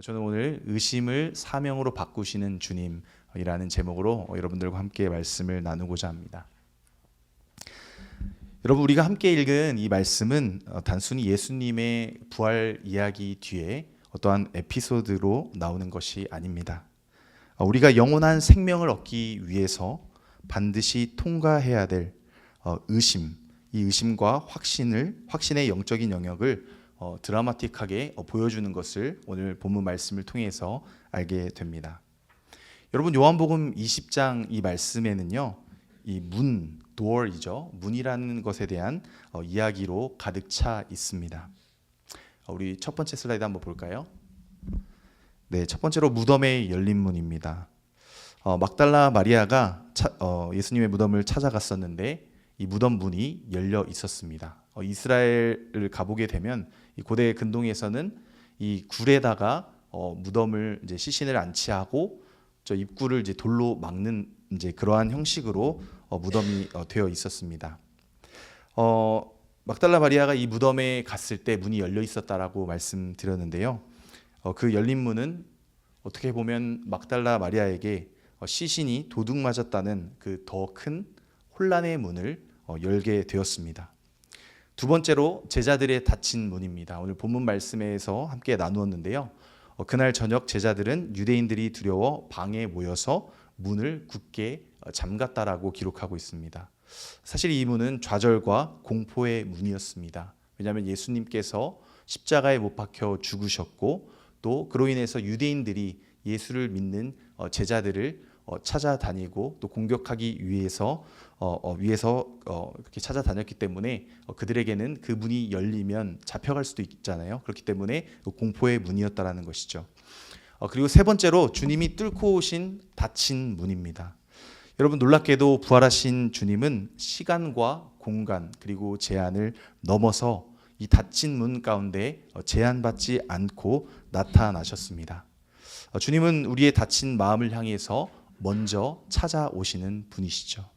저는 오늘 의심을 사명으로 바꾸시는 주님이라는 제목으로 여러분들과 함께 말씀을 나누고자 합니다. 여러분, 우리가 함께 읽은 이 말씀은 단순히 예수님의 부활 이야기 뒤에 어떠한 에피소드로 나오는 것이 아닙니다. 우리가 영원한 생명을 얻기 위해서 반드시 통과해야 될 의심, 이 의심과 확신의 영적인 영역을 드라마틱하게 보여주는 것을 오늘 본문 말씀을 통해서 알게 됩니다. 여러분, 요한복음 20장 이 말씀에는요, 이 door이죠. 문이라는 것에 대한 이야기로 가득 차 있습니다. 우리 첫 번째 슬라이드 한번 볼까요? 네, 첫 번째로 무덤의 열린 문입니다. 막달라 마리아가 예수님의 무덤을 찾아갔었는데 이 무덤 문이 열려 있었습니다. 이스라엘을 가보게 되면 이 고대 근동에서는 이 굴에다가 무덤을 이제 시신을 안치하고 저 입구를 이제 돌로 막는 이제 그러한 형식으로 무덤이 되어 있었습니다. 막달라 마리아가 이 무덤에 갔을 때 문이 열려 있었다라고 말씀드렸는데요. 그 열린 문은 어떻게 보면 막달라 마리아에게 시신이 도둑 맞았다는 그 더 큰 혼란의 문을 열게 되었습니다. 두 번째로 제자들의 닫힌 문입니다. 오늘 본문 말씀에서 함께 나누었는데요. 그날 저녁 제자들은 유대인들이 두려워 방에 모여서 문을 굳게 잠갔다라고 기록하고 있습니다. 사실 이 문은 좌절과 공포의 문이었습니다. 왜냐하면 예수님께서 십자가에 못 박혀 죽으셨고 또 그로 인해서 유대인들이 예수를 믿는 제자들을 찾아다니고 또 공격하기 위해서 그렇게 찾아다녔기 때문에 그들에게는 그 문이 열리면 잡혀갈 수도 있잖아요. 그렇기 때문에 공포의 문이었다라는 것이죠. 그리고 세 번째로 주님이 뚫고 오신 닫힌 문입니다. 여러분, 놀랍게도 부활하신 주님은 시간과 공간 그리고 제한을 넘어서 이 닫힌 문 가운데 제한받지 않고 나타나셨습니다. 주님은 우리의 닫힌 마음을 향해서 먼저 찾아오시는 분이시죠.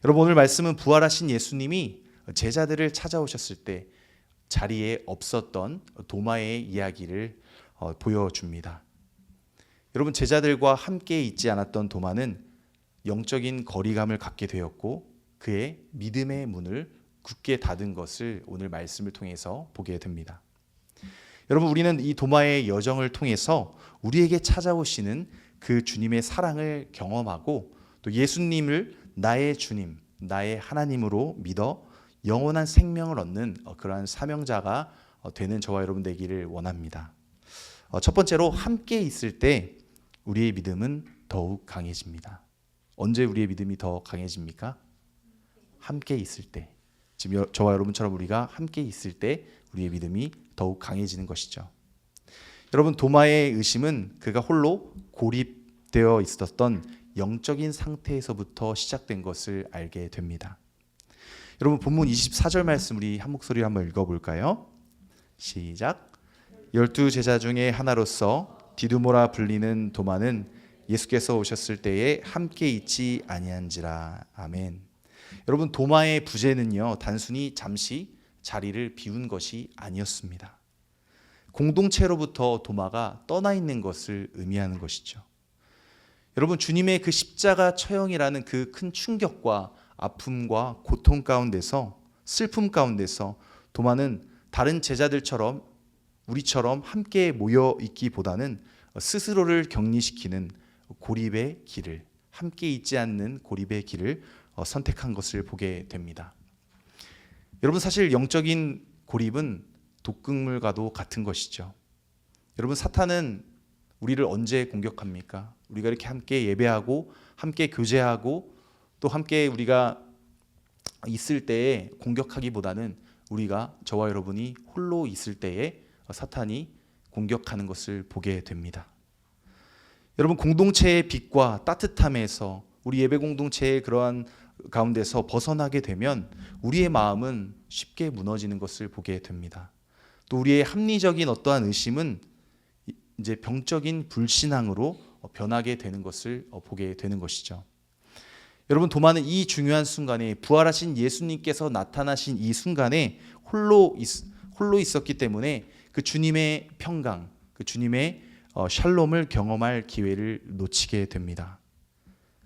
여러분, 오늘 말씀은 부활하신 예수님이 제자들을 찾아오셨을 때 자리에 없었던 도마의 이야기를 보여줍니다. 여러분, 제자들과 함께 있지 않았던 도마는 영적인 거리감을 갖게 되었고 그의 믿음의 문을 굳게 닫은 것을 오늘 말씀을 통해서 보게 됩니다. 여러분, 우리는 이 도마의 여정을 통해서 우리에게 찾아오시는 그 주님의 사랑을 경험하고 또 예수님을 나의 주님, 나의 하나님으로 믿어 영원한 생명을 얻는 그러한 사명자가 되는 저와 여러분 되기를 원합니다. 첫 번째로 함께 있을 때 우리의 믿음은 더욱 강해집니다. 언제 우리의 믿음이 더 강해집니까? 함께 있을 때. 지금 저와 여러분처럼 우리가 함께 있을 때 우리의 믿음이 더욱 강해지는 것이죠. 여러분, 도마의 의심은 그가 홀로 고립되어 있었던 영적인 상태에서부터 시작된 것을 알게 됩니다. 여러분, 본문 24절 말씀 우리 한 목소리로 한번 읽어볼까요? 시작. 12 제자 중에 하나로서 디두모라 불리는 도마는 예수께서 오셨을 때에 함께 있지 아니한지라. 아멘. 여러분, 도마의 부재는요, 단순히 잠시 자리를 비운 것이 아니었습니다. 공동체로부터 도마가 떠나 있는 것을 의미하는 것이죠. 여러분, 주님의 그 십자가 처형이라는 그 큰 충격과 아픔과 고통 가운데서, 슬픔 가운데서 도마는 다른 제자들처럼 우리처럼 함께 모여 있기보다는 스스로를 격리시키는 고립의 길을, 함께 있지 않는 고립의 길을 선택한 것을 보게 됩니다. 여러분, 사실 영적인 고립은 독극물과도 같은 것이죠. 여러분, 사탄은 우리를 언제 공격합니까? 우리가 이렇게 함께 예배하고 함께 교제하고 또 함께 우리가 있을 때에 공격하기보다는 우리가, 저와 여러분이 홀로 있을 때에 사탄이 공격하는 것을 보게 됩니다. 여러분, 공동체의 빛과 따뜻함에서 우리 예배 공동체의 그러한 가운데서 벗어나게 되면 우리의 마음은 쉽게 무너지는 것을 보게 됩니다. 또 우리의 합리적인 어떠한 의심은 이제 병적인 불신앙으로 변하게 되는 것을 보게 되는 것이죠. 여러분, 도마는 이 중요한 순간에, 부활하신 예수님께서 나타나신 이 순간에 홀로 있었기 때문에 그 주님의 평강, 그 주님의 샬롬을 경험할 기회를 놓치게 됩니다.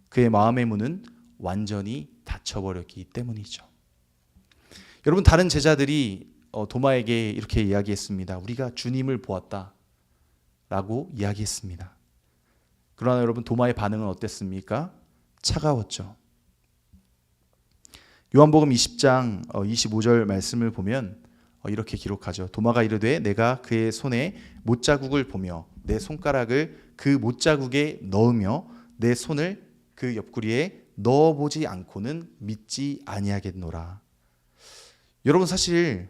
그의 마음의 문은 완전히 닫혀버렸기 때문이죠. 여러분, 다른 제자들이 도마에게 이렇게 이야기했습니다. 우리가 주님을 보았다 라고 이야기했습니다. 그러나 여러분, 도마의 반응은 어땠습니까? 차가웠죠. 요한복음 20장 25절 말씀을 보면 이렇게 기록하죠. 도마가 이르되 내가 그의 손에 못자국을 보며 내 손가락을 그 못자국에 넣으며 내 손을 그 옆구리에 넣어보지 않고는 믿지 아니하겠노라. 여러분, 사실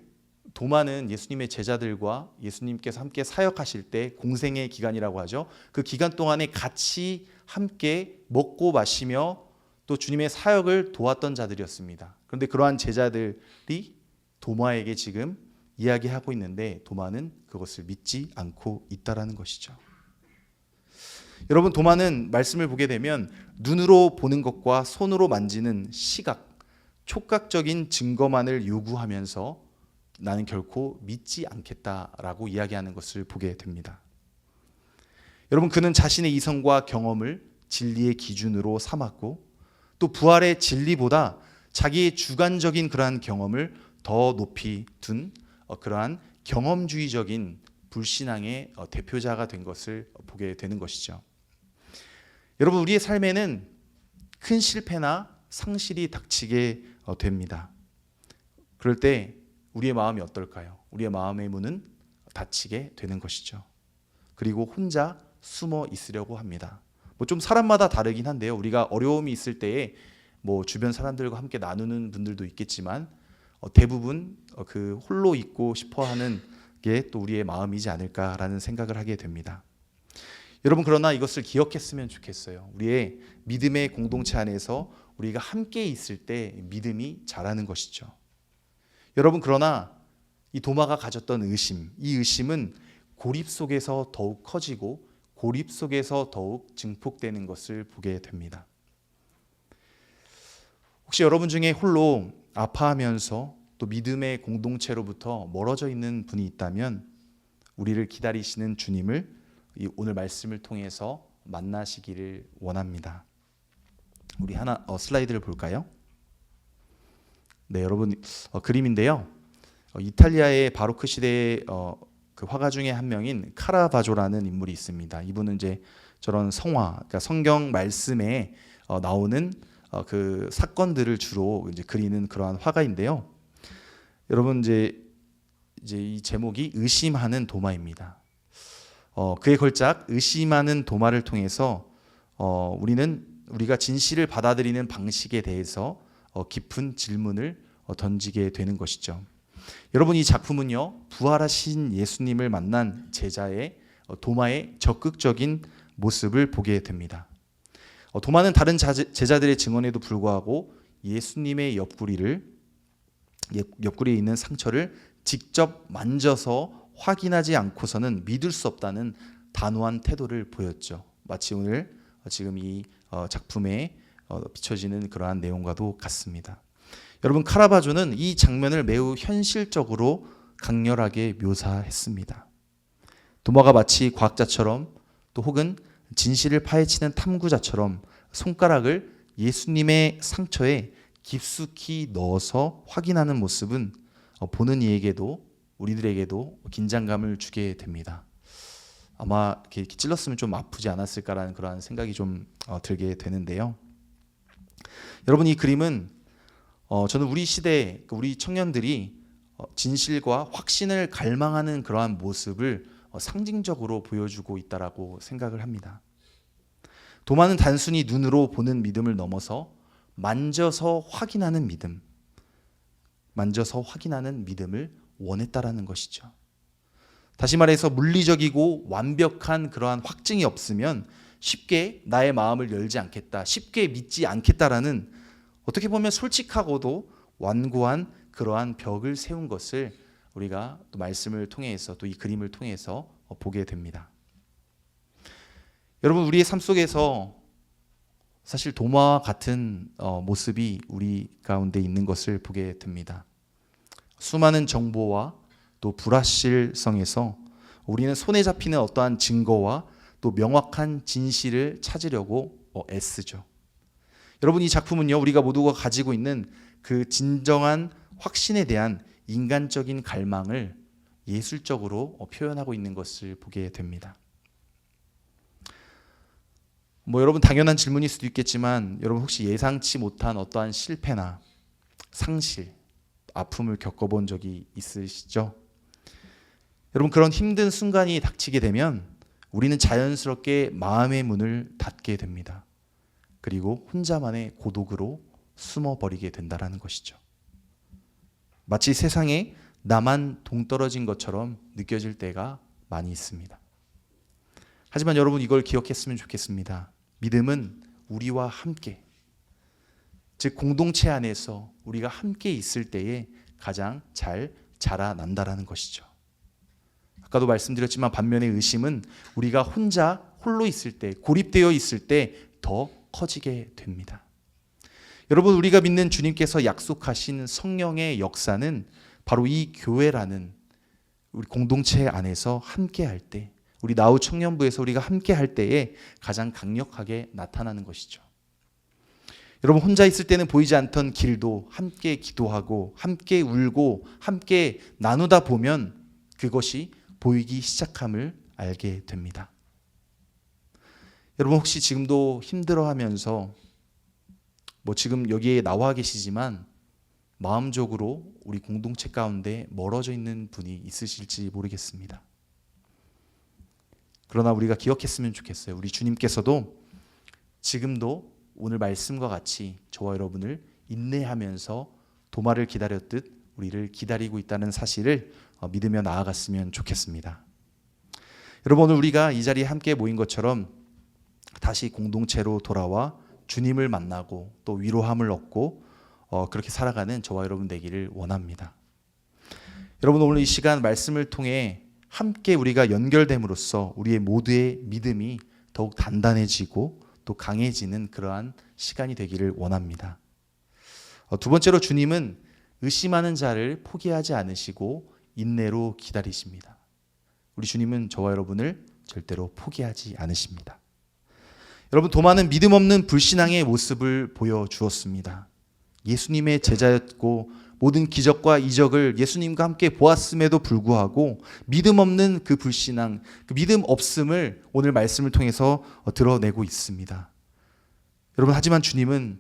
도마는 예수님의 제자들과 예수님께서 함께 사역하실 때 공생의 기간이라고 하죠. 그 기간 동안에 같이 함께 먹고 마시며 또 주님의 사역을 도왔던 자들이었습니다. 그런데 그러한 제자들이 도마에게 지금 이야기하고 있는데 도마는 그것을 믿지 않고 있다라는 것이죠. 여러분, 도마는 말씀을 보게 되면 눈으로 보는 것과 손으로 만지는 시각, 촉각적인 증거만을 요구하면서 나는 결코 믿지 않겠다라고 이야기하는 것을 보게 됩니다. 여러분, 그는 자신의 이성과 경험을 진리의 기준으로 삼았고 또 부활의 진리보다 자기의 주관적인 그러한 경험을 더 높이 둔 그러한 경험주의적인 불신앙의 대표자가 된 것을 보게 되는 것이죠. 여러분, 우리의 삶에는 큰 실패나 상실이 닥치게 됩니다. 그럴 때 우리의 마음이 어떨까요? 우리의 마음의 문은 닫히게 되는 것이죠. 그리고 혼자 숨어 있으려고 합니다. 좀 사람마다 다르긴 한데요. 우리가 어려움이 있을 때에 주변 사람들과 함께 나누는 분들도 있겠지만 대부분 그 홀로 있고 싶어하는 게 또 우리의 마음이지 않을까라는 생각을 하게 됩니다. 여러분, 그러나 이것을 기억했으면 좋겠어요. 우리의 믿음의 공동체 안에서 우리가 함께 있을 때 믿음이 자라는 것이죠. 여러분, 그러나 이 도마가 가졌던 의심, 이 의심은 고립 속에서 더욱 커지고 고립 속에서 더욱 증폭되는 것을 보게 됩니다. 혹시 여러분 중에 홀로 아파하면서 또 믿음의 공동체로부터 멀어져 있는 분이 있다면 우리를 기다리시는 주님을 오늘 말씀을 통해서 만나시기를 원합니다. 우리 하나 슬라이드를 볼까요? 네, 여러분, 그림인데요. 이탈리아의 바로크 시대의 그 화가 중에 한 명인 카라바조라는 인물이 있습니다. 이분은 이제 저런 성화, 그러니까 성경 말씀에 나오는 그 사건들을 주로 이제 그리는 그러한 화가인데요. 여러분, 이제 이 제목이 의심하는 도마입니다. 그의 걸작 의심하는 도마를 통해서 우리가 진실을 받아들이는 방식에 대해서 깊은 질문을 던지게 되는 것이죠. 여러분, 이 작품은요, 부활하신 예수님을 만난 제자의 도마의 적극적인 모습을 보게 됩니다. 도마는 다른 제자들의 증언에도 불구하고 예수님의 옆구리에 있는 상처를 직접 만져서 확인하지 않고서는 믿을 수 없다는 단호한 태도를 보였죠. 마치 오늘 지금 이 작품에 비춰지는 그러한 내용과도 같습니다. 여러분, 카라바조는 이 장면을 매우 현실적으로 강렬하게 묘사했습니다. 도마가 마치 과학자처럼 또 혹은 진실을 파헤치는 탐구자처럼 손가락을 예수님의 상처에 깊숙이 넣어서 확인하는 모습은 보는 이에게도 우리들에게도 긴장감을 주게 됩니다. 아마 이렇게 찔렀으면 좀 아프지 않았을까라는 그런 생각이 좀 들게 되는데요. 여러분, 이 그림은 저는 우리 시대, 우리 청년들이 진실과 확신을 갈망하는 그러한 모습을 상징적으로 보여주고 있다라고 생각을 합니다. 도마는 단순히 눈으로 보는 믿음을 넘어서 만져서 확인하는 믿음을 원했다라는 것이죠. 다시 말해서 물리적이고 완벽한 그러한 확증이 없으면 쉽게 나의 마음을 열지 않겠다, 쉽게 믿지 않겠다라는 어떻게 보면 솔직하고도 완고한 그러한 벽을 세운 것을 우리가 또 말씀을 통해서 또 이 그림을 통해서 보게 됩니다. 여러분, 우리의 삶 속에서 사실 도마와 같은 모습이 우리 가운데 있는 것을 보게 됩니다. 수많은 정보와 또 불확실성에서 우리는 손에 잡히는 어떠한 증거와 또 명확한 진실을 찾으려고 애쓰죠. 여러분, 이 작품은요, 우리가 모두가 가지고 있는 그 진정한 확신에 대한 인간적인 갈망을 예술적으로 표현하고 있는 것을 보게 됩니다. 여러분, 당연한 질문일 수도 있겠지만 여러분 혹시 예상치 못한 어떠한 실패나 상실, 아픔을 겪어본 적이 있으시죠? 여러분, 그런 힘든 순간이 닥치게 되면 우리는 자연스럽게 마음의 문을 닫게 됩니다. 그리고 혼자만의 고독으로 숨어버리게 된다는 것이죠. 마치 세상에 나만 동떨어진 것처럼 느껴질 때가 많이 있습니다. 하지만 여러분, 이걸 기억했으면 좋겠습니다. 믿음은 우리와 함께, 즉 공동체 안에서 우리가 함께 있을 때에 가장 잘 자라난다라는 것이죠. 아까도 말씀드렸지만 반면에 의심은 우리가 홀로 있을 때, 고립되어 있을 때 더 커지게 됩니다. 여러분, 우리가 믿는 주님께서 약속하신 성령의 역사는 바로 이 교회라는 우리 공동체 안에서 함께 할 때, 우리 나우 청년부에서 우리가 함께 할 때에 가장 강력하게 나타나는 것이죠. 여러분, 혼자 있을 때는 보이지 않던 길도 함께 기도하고 함께 울고 함께 나누다 보면 그것이 보이기 시작함을 알게 됩니다. 여러분, 혹시 지금도 힘들어하면서 지금 여기에 나와 계시지만 마음적으로 우리 공동체 가운데 멀어져 있는 분이 있으실지 모르겠습니다. 그러나 우리가 기억했으면 좋겠어요. 우리 주님께서도 지금도 오늘 말씀과 같이 저와 여러분을 인내하면서 도마를 기다렸듯 우리를 기다리고 있다는 사실을 믿으며 나아갔으면 좋겠습니다. 여러분, 오늘 우리가 이 자리에 함께 모인 것처럼 다시 공동체로 돌아와 주님을 만나고 또 위로함을 얻고 그렇게 살아가는 저와 여러분 되기를 원합니다. 여러분, 오늘 이 시간 말씀을 통해 함께 우리가 연결됨으로써 우리의 모두의 믿음이 더욱 단단해지고 또 강해지는 그러한 시간이 되기를 원합니다. 두 번째로, 주님은 의심하는 자를 포기하지 않으시고 인내로 기다리십니다. 우리 주님은 저와 여러분을 절대로 포기하지 않으십니다. 여러분, 도마는 믿음 없는 불신앙의 모습을 보여주었습니다. 예수님의 제자였고 모든 기적과 이적을 예수님과 함께 보았음에도 불구하고 믿음 없는 그 불신앙, 그 믿음 없음을 오늘 말씀을 통해서 드러내고 있습니다. 여러분, 하지만 주님은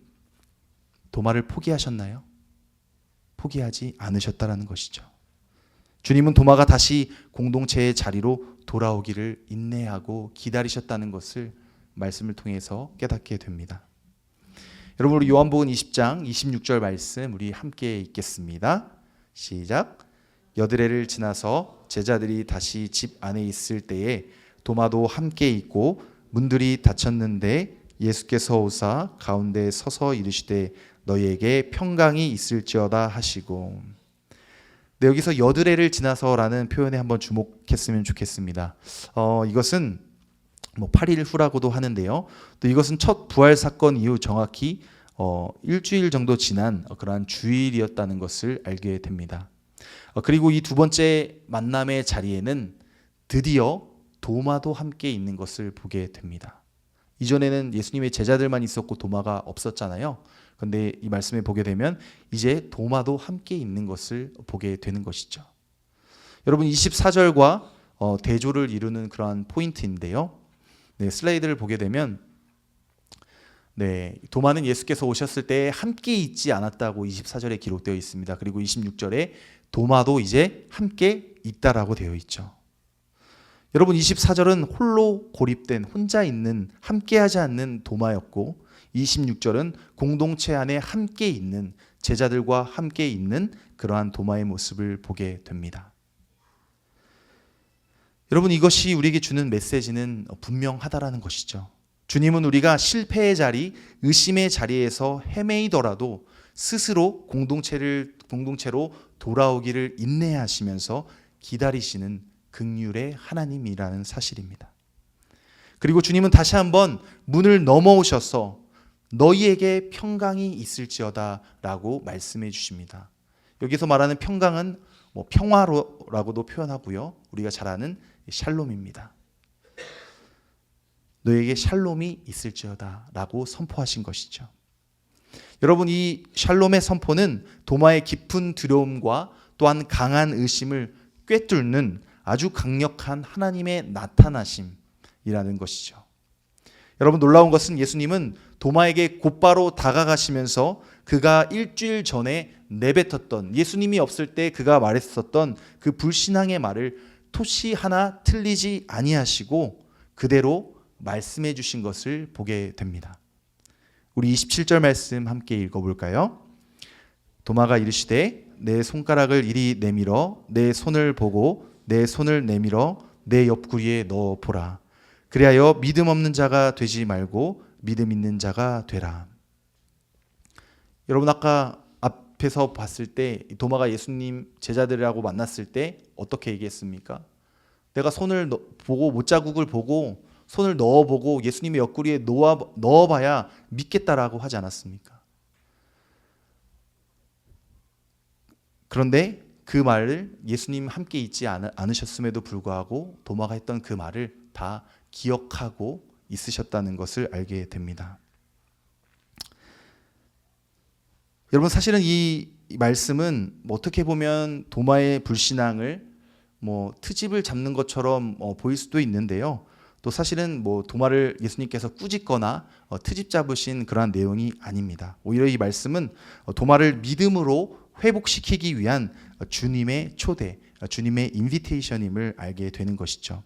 도마를 포기하셨나요? 포기하지 않으셨다는 것이죠. 주님은 도마가 다시 공동체의 자리로 돌아오기를 인내하고 기다리셨다는 것을 말씀을 통해서 깨닫게 됩니다. 여러분, 우리 요한복음 20장 26절 말씀 우리 함께 읽겠습니다. 시작. 여드레를 지나서 제자들이 다시 집 안에 있을 때에 도마도 함께 있고 문들이 닫혔는데 예수께서 오사 가운데 서서 이르시되 너희에게 평강이 있을지어다 하시고. 네, 여기서 여드레를 지나서라는 표현에 한번 주목했으면 좋겠습니다. 이것은 8일 후라고도 하는데요. 또 이것은 첫 부활 사건 이후 정확히 일주일 정도 지난 그러한 주일이었다는 것을 알게 됩니다. 그리고 이 두 번째 만남의 자리에는 드디어 도마도 함께 있는 것을 보게 됩니다. 이전에는 예수님의 제자들만 있었고 도마가 없었잖아요. 그런데 이 말씀에 보게 되면 이제 도마도 함께 있는 것을 보게 되는 것이죠. 여러분, 24절과 대조를 이루는 그러한 포인트인데요. 네, 슬라이드를 보게 되면 도마는 예수께서 오셨을 때 함께 있지 않았다고 24절에 기록되어 있습니다. 그리고 26절에 도마도 이제 함께 있다라고 되어 있죠. 여러분, 24절은 홀로 고립된 혼자 있는 함께하지 않는 도마였고 26절은 공동체 안에 함께 있는 제자들과 함께 있는 그러한 도마의 모습을 보게 됩니다. 여러분, 이것이 우리에게 주는 메시지는 분명하다라는 것이죠. 주님은 우리가 실패의 자리, 의심의 자리에서 헤매이더라도 스스로 공동체로 돌아오기를 인내하시면서 기다리시는 긍휼의 하나님이라는 사실입니다. 그리고 주님은 다시 한번 문을 넘어오셔서 너희에게 평강이 있을지어다 라고 말씀해 주십니다. 여기서 말하는 평강은 평화로라고도 표현하고요. 우리가 잘 아는 샬롬입니다. 너에게 샬롬이 있을지어다 라고 선포하신 것이죠. 여러분, 이 샬롬의 선포는 도마의 깊은 두려움과 또한 강한 의심을 꿰뚫는 아주 강력한 하나님의 나타나심이라는 것이죠. 여러분, 놀라운 것은 예수님은 도마에게 곧바로 다가가시면서 그가 일주일 전에 내뱉었던, 예수님이 없을 때 그가 말했었던 그 불신앙의 말을 토시 하나 틀리지 아니하시고 그대로 말씀해 주신 것을 보게 됩니다. 우리 27절 말씀 함께 읽어볼까요? 도마가 이르시되 내 손가락을 이리 내밀어 내 손을 보고 내 손을 내밀어 내 옆구리에 넣어 보라. 그리하여 믿음 없는 자가 되지 말고 믿음 있는 자가 되라. 여러분, 아까 앞에서 봤을 때 도마가 예수님 제자들하고 만났을 때 어떻게 얘기했습니까? 내가 손을 보고 못자국을 보고 손을 넣어보고 예수님의 옆구리에 넣어봐야 믿겠다라고 하지 않았습니까? 그런데 그 말을 예수님 함께 있지 않으셨음에도 불구하고 도마가 했던 그 말을 다 기억하고 있으셨다는 것을 알게 됩니다. 여러분, 사실은 이 말씀은 어떻게 보면 도마의 불신앙을 트집을 잡는 것처럼 보일 수도 있는데요. 또 사실은 도마를 예수님께서 꾸짖거나 트집 잡으신 그러한 내용이 아닙니다. 오히려 이 말씀은 도마를 믿음으로 회복시키기 위한 주님의 초대, 주님의 인비테이션임을 알게 되는 것이죠.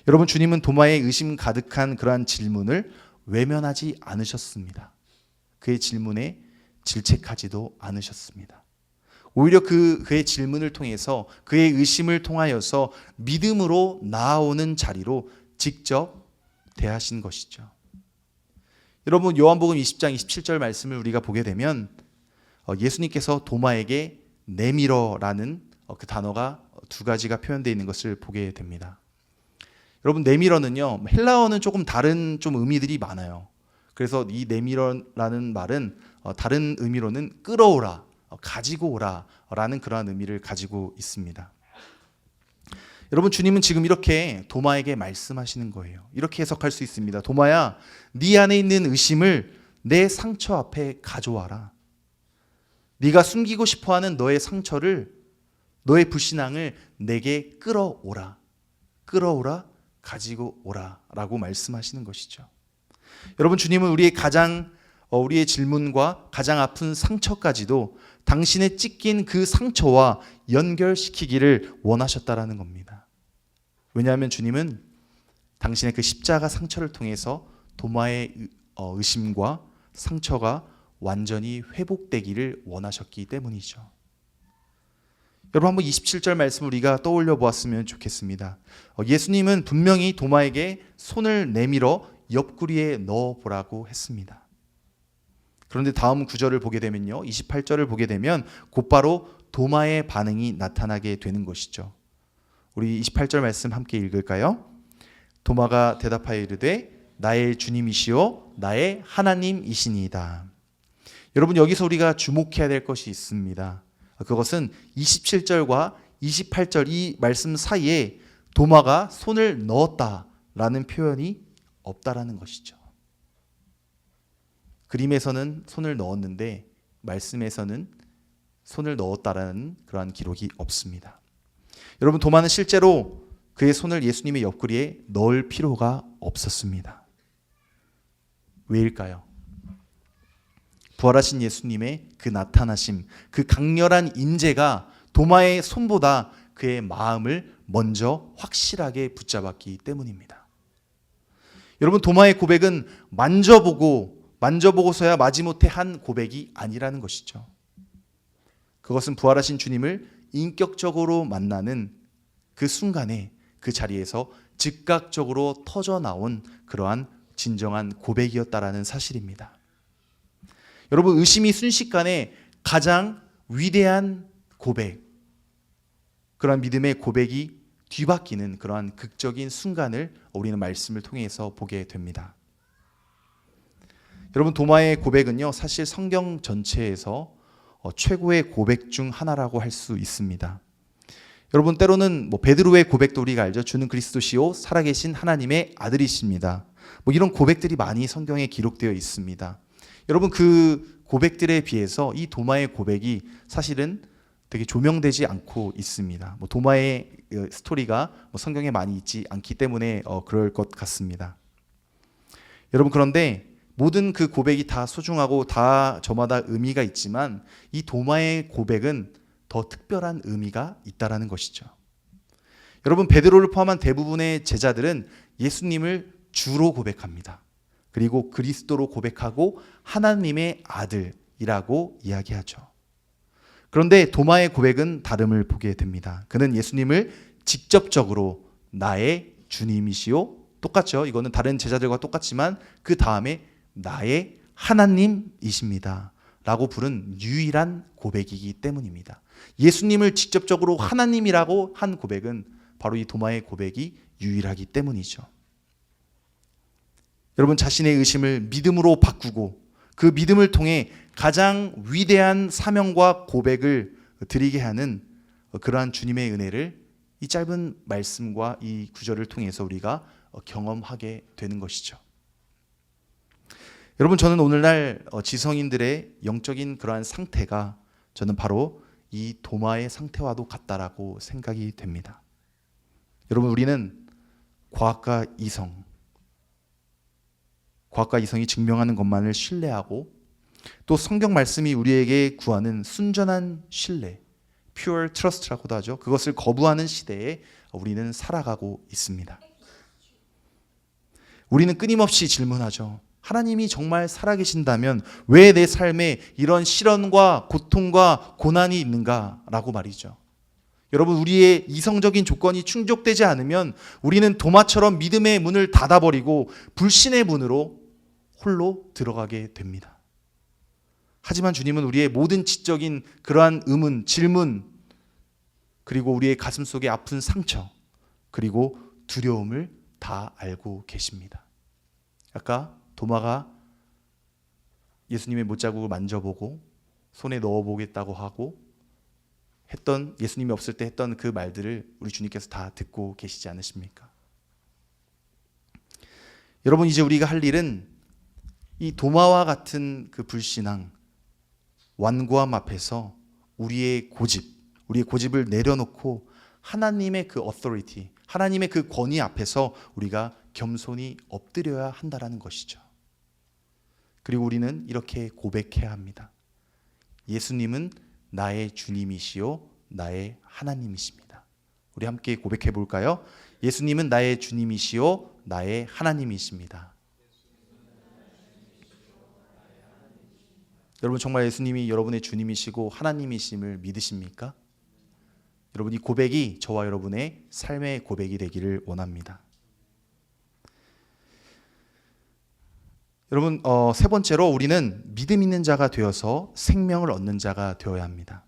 여러분, 주님은 도마의 의심 가득한 그러한 질문을 외면하지 않으셨습니다. 그의 질문에 질책하지도 않으셨습니다. 오히려 그의 질문을 통해서, 그의 의심을 통하여서 믿음으로 나아오는 자리로 직접 대하신 것이죠. 여러분, 요한복음 20장 27절 말씀을 우리가 보게 되면 예수님께서 도마에게 내밀어라는 그 단어가 두 가지가 표현되어 있는 것을 보게 됩니다. 여러분, 내밀어는요, 헬라어는 조금 다른 의미들이 많아요. 그래서 이 내밀어라는 말은 다른 의미로는 끌어오라, 가지고 오라 라는 그러한 의미를 가지고 있습니다. 여러분, 주님은 지금 이렇게 도마에게 말씀하시는 거예요. 이렇게 해석할 수 있습니다. 도마야, 네 안에 있는 의심을 내 상처 앞에 가져와라. 네가 숨기고 싶어하는 너의 상처를, 너의 불신앙을 내게 끌어오라. 끌어오라, 가지고 오라 라고 말씀하시는 것이죠. 여러분, 주님은 우리의 질문과 가장 아픈 상처까지도 당신의 찢긴 그 상처와 연결시키기를 원하셨다라는 겁니다. 왜냐하면 주님은 당신의 그 십자가 상처를 통해서 도마의 의심과 상처가 완전히 회복되기를 원하셨기 때문이죠. 여러분, 한번 27절 말씀을 우리가 떠올려 보았으면 좋겠습니다. 예수님은 분명히 도마에게 손을 내밀어 옆구리에 넣어 보라고 했습니다. 그런데 다음 구절을 보게 되면요, 28절을 보게 되면 곧바로 도마의 반응이 나타나게 되는 것이죠. 우리 28절 말씀 함께 읽을까요? 도마가 대답하여 이르되 나의 주님이시오 나의 하나님이시니이다. 여러분, 여기서 우리가 주목해야 될 것이 있습니다. 그것은 27절과 28절 이 말씀 사이에 도마가 손을 넣었다라는 표현이 없다라는 것이죠. 그림에서는 손을 넣었는데 말씀에서는 손을 넣었다라는 그러한 기록이 없습니다. 여러분, 도마는 실제로 그의 손을 예수님의 옆구리에 넣을 필요가 없었습니다. 왜일까요? 부활하신 예수님의 그 나타나심, 그 강렬한 임재가 도마의 손보다 그의 마음을 먼저 확실하게 붙잡았기 때문입니다. 여러분, 도마의 고백은 만져보고서야 마지못해 한 고백이 아니라는 것이죠. 그것은 부활하신 주님을 인격적으로 만나는 그 순간에 그 자리에서 즉각적으로 터져나온 그러한 진정한 고백이었다라는 사실입니다. 여러분, 의심이 순식간에 가장 위대한 고백, 그러한 믿음의 고백이 뒤바뀌는 그러한 극적인 순간을 우리는 말씀을 통해서 보게 됩니다. 여러분, 도마의 고백은요, 사실 성경 전체에서 최고의 고백 중 하나라고 할 수 있습니다. 여러분 때로는 베드로의 고백도 우리가 알죠. 주는 그리스도시요 살아계신 하나님의 아들이십니다. 이런 고백들이 많이 성경에 기록되어 있습니다. 여러분 그 고백들에 비해서 이 도마의 고백이 사실은 되게 조명되지 않고 있습니다. 도마의 스토리가 성경에 많이 있지 않기 때문에 그럴 것 같습니다. 여러분 그런데 모든 그 고백이 다 소중하고 다 저마다 의미가 있지만 이 도마의 고백은 더 특별한 의미가 있다라는 것이죠. 여러분 베드로를 포함한 대부분의 제자들은 예수님을 주로 고백합니다. 그리고 그리스도로 고백하고 하나님의 아들이라고 이야기하죠. 그런데 도마의 고백은 다름을 보게 됩니다. 그는 예수님을 직접적으로 나의 주님이시요, 똑같죠. 이거는 다른 제자들과 똑같지만 그 다음에 나의 하나님이십니다 라고 부른 유일한 고백이기 때문입니다. 예수님을 직접적으로 하나님이라고 한 고백은 바로 이 도마의 고백이 유일하기 때문이죠. 여러분 자신의 의심을 믿음으로 바꾸고 그 믿음을 통해 가장 위대한 사명과 고백을 드리게 하는 그러한 주님의 은혜를 이 짧은 말씀과 이 구절을 통해서 우리가 경험하게 되는 것이죠. 여러분 저는 오늘날 지성인들의 영적인 그러한 상태가 저는 바로 이 도마의 상태와도 같다라고 생각이 됩니다. 여러분 우리는 과학과 이성이 증명하는 것만을 신뢰하고 또 성경 말씀이 우리에게 구하는 순전한 신뢰, pure trust라고도 하죠. 그것을 거부하는 시대에 우리는 살아가고 있습니다. 우리는 끊임없이 질문하죠. 하나님이 정말 살아계신다면 왜 내 삶에 이런 시련과 고통과 고난이 있는가라고 말이죠. 여러분 우리의 이성적인 조건이 충족되지 않으면 우리는 도마처럼 믿음의 문을 닫아버리고 불신의 문으로 홀로 들어가게 됩니다. 하지만 주님은 우리의 모든 지적인 그러한 의문, 질문, 그리고 우리의 가슴 속의 아픈 상처, 그리고 두려움을 다 알고 계십니다. 아까 도마가 예수님의 못자국을 만져보고 손에 넣어보겠다고 하고 했던, 예수님이 없을 때 했던 그 말들을 우리 주님께서 다 듣고 계시지 않으십니까? 여러분 이제 우리가 할 일은 이 도마와 같은 그 불신앙, 완고함 앞에서 우리의 고집을 내려놓고 하나님의 그 authority, 하나님의 그 권위 앞에서 우리가 겸손히 엎드려야 한다라는 것이죠. 그리고 우리는 이렇게 고백해야 합니다. 예수님은 나의 주님이시요 나의 하나님이십니다. 우리 함께 고백해 볼까요? 예수님은 나의 주님이시요 나의 하나님이십니다. 여러분 정말 예수님이 여러분의 주님이시고 하나님이심을 믿으십니까? 여러분 이 고백이 저와 여러분의 삶의 고백이 되기를 원합니다. 여러분 세 번째로 우리는 믿음 있는 자가 되어서 생명을 얻는 자가 되어야 합니다.